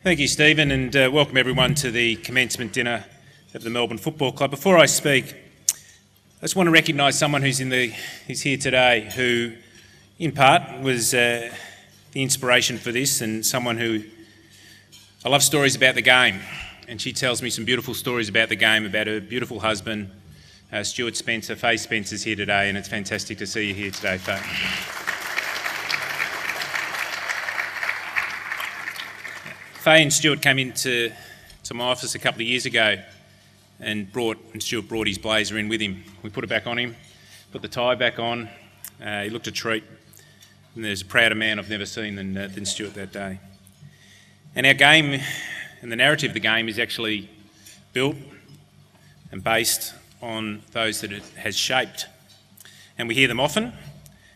Thank you, Stephen, and welcome everyone to the commencement dinner of the Melbourne Football Club. Before I speak, I just want to recognise someone who's here today, who, in part, was the inspiration for this, and someone who I love stories about the game, and she tells me some beautiful stories about the game, about her beautiful husband, Stuart Spencer. Faye Spencer's here today, and it's fantastic to see you here today, Faye. Faye and Stuart came into my office a couple of years ago and Stuart brought his blazer in with him. We put it back on him, put the tie back on. He looked a treat, and there's a prouder man I've never seen than Stuart that day. And our game and the narrative of the game is actually built and based on those that it has shaped. And we hear them often,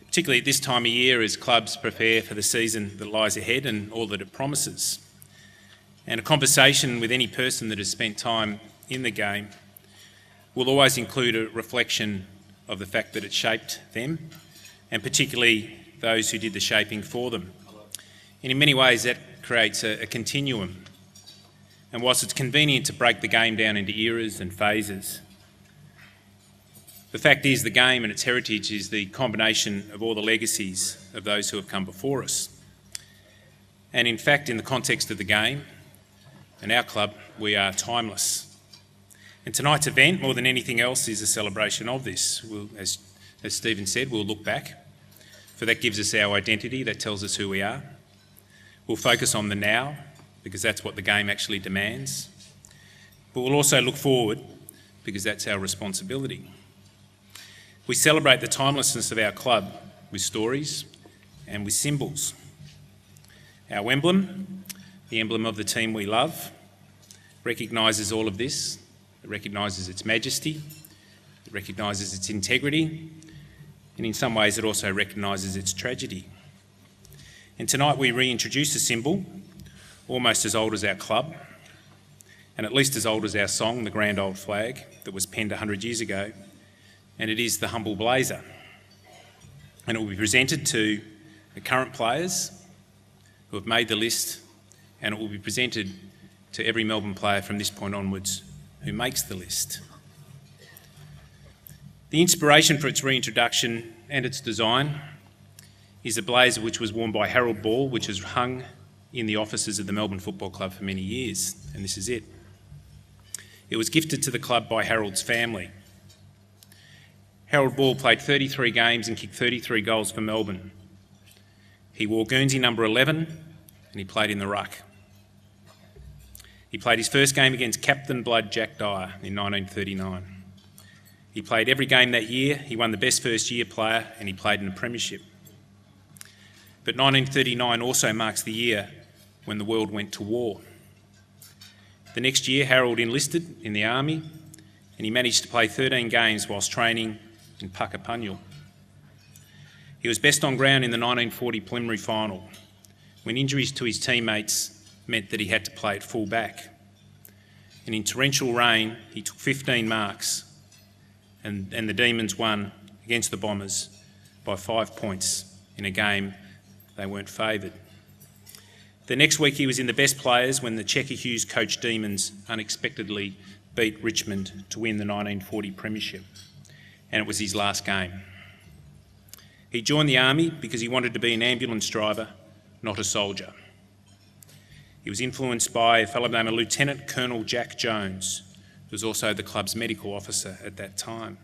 particularly at this time of year as clubs prepare for the season that lies ahead and all that it promises. And a conversation with any person that has spent time in the game will always include a reflection of the fact that it shaped them, and particularly those who did the shaping for them. And in many ways that creates a continuum. And whilst it's convenient to break the game down into eras and phases, the fact is the game and its heritage is the combination of all the legacies of those who have come before us. And in fact, in the context of the game and our club, we are timeless. And tonight's event, more than anything else, is a celebration of this. As Stephen said, we'll look back, for that gives us our identity, that tells us who we are. We'll focus on the now, because that's what the game actually demands. But we'll also look forward, because that's our responsibility. We celebrate the timelessness of our club with stories and with symbols. Our emblem, the emblem of the team we love, recognises all of this. It recognises its majesty, it recognises its integrity, and in some ways it also recognises its tragedy. And tonight we reintroduce a symbol almost as old as our club, and at least as old as our song, the Grand Old Flag, that was penned 100 years ago, and it is the humble blazer. And it will be presented to the current players who have made the list, and it will be presented to every Melbourne player from this point onwards who makes the list. The inspiration for its reintroduction and its design is a blazer which was worn by Harold Ball, which has hung in the offices of the Melbourne Football Club for many years, and this is it. It was gifted to the club by Harold's family. Harold Ball played 33 games and kicked 33 goals for Melbourne. He wore Guernsey number 11 and he played in the ruck. He played his first game against Captain Blood Jack Dyer in 1939. He played every game that year, he won the best first year player, and he played in the premiership. But 1939 also marks the year when the world went to war. The next year Harold enlisted in the army and he managed to play 13 games whilst training in Puckapunyal. He was best on ground in the 1940 preliminary final, when injuries to his teammates meant that he had to play at full back. And in torrential rain, he took 15 marks and the Demons won against the Bombers by 5 points in a game they weren't favoured. The next week he was in the best players when the Checker Hughes coached Demons unexpectedly beat Richmond to win the 1940 premiership, and it was his last game. He joined the army because he wanted to be an ambulance driver, not a soldier. He was influenced by a fellow named Lieutenant Colonel Jack Jones, who was also the club's medical officer at that time.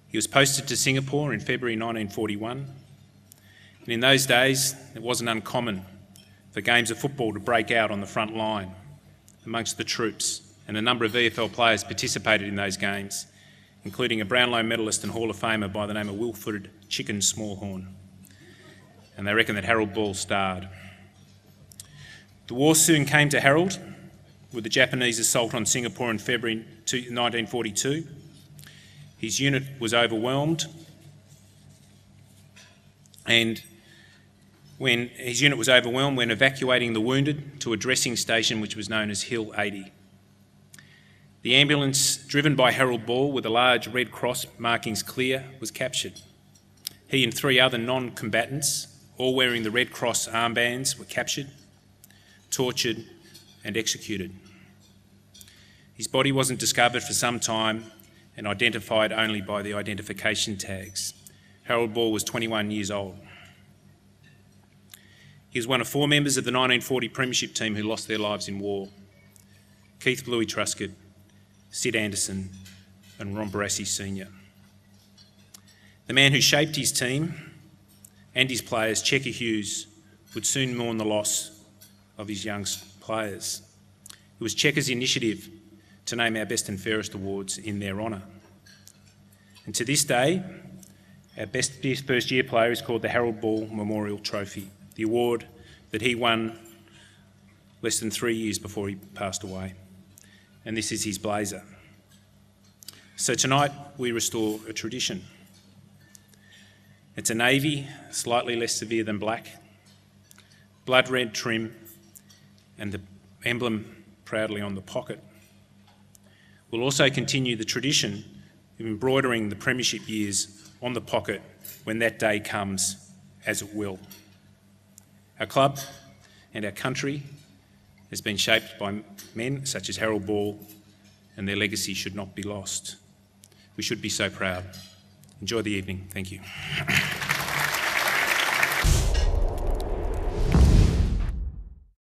He was posted to Singapore in February 1941, and in those days it wasn't uncommon for games of football to break out on the front line amongst the troops, and a number of VFL players participated in those games, including a Brownlow medalist and Hall of Famer by the name of Wilfred Chicken Smallhorn. And they reckon that Harold Ball starred. The war soon came to Harold with the Japanese assault on Singapore in February 1942. His unit was overwhelmed, and when evacuating the wounded to a dressing station which was known as Hill 80. The ambulance, driven by Harold Ball with a large Red Cross markings clear, was captured. He and 3 other non-combatants, all wearing the Red Cross armbands, were captured. tortured and executed. His body wasn't discovered for some time and identified only by the identification tags. Harold Ball was 21 years old. He was one of 4 members of the 1940 Premiership team who lost their lives in war. Keith Bluey Truscott, Sid Anderson and Ron Barassi Sr. The man who shaped his team and his players, Checker Hughes, would soon mourn the loss of his young players. It was Checker's initiative to name our Best and Fairest awards in their honour. And to this day, our best first year player is called the Harold Ball Memorial Trophy, the award that he won less than 3 years before he passed away. And this is his blazer. So tonight we restore a tradition. It's a navy, slightly less severe than black, blood red trim, and the emblem proudly on the pocket. We'll also continue the tradition of embroidering the Premiership years on the pocket when that day comes, as it will. Our club and our country has been shaped by men such as Harold Ball, and their legacy should not be lost. We should be so proud. Enjoy the evening. Thank you.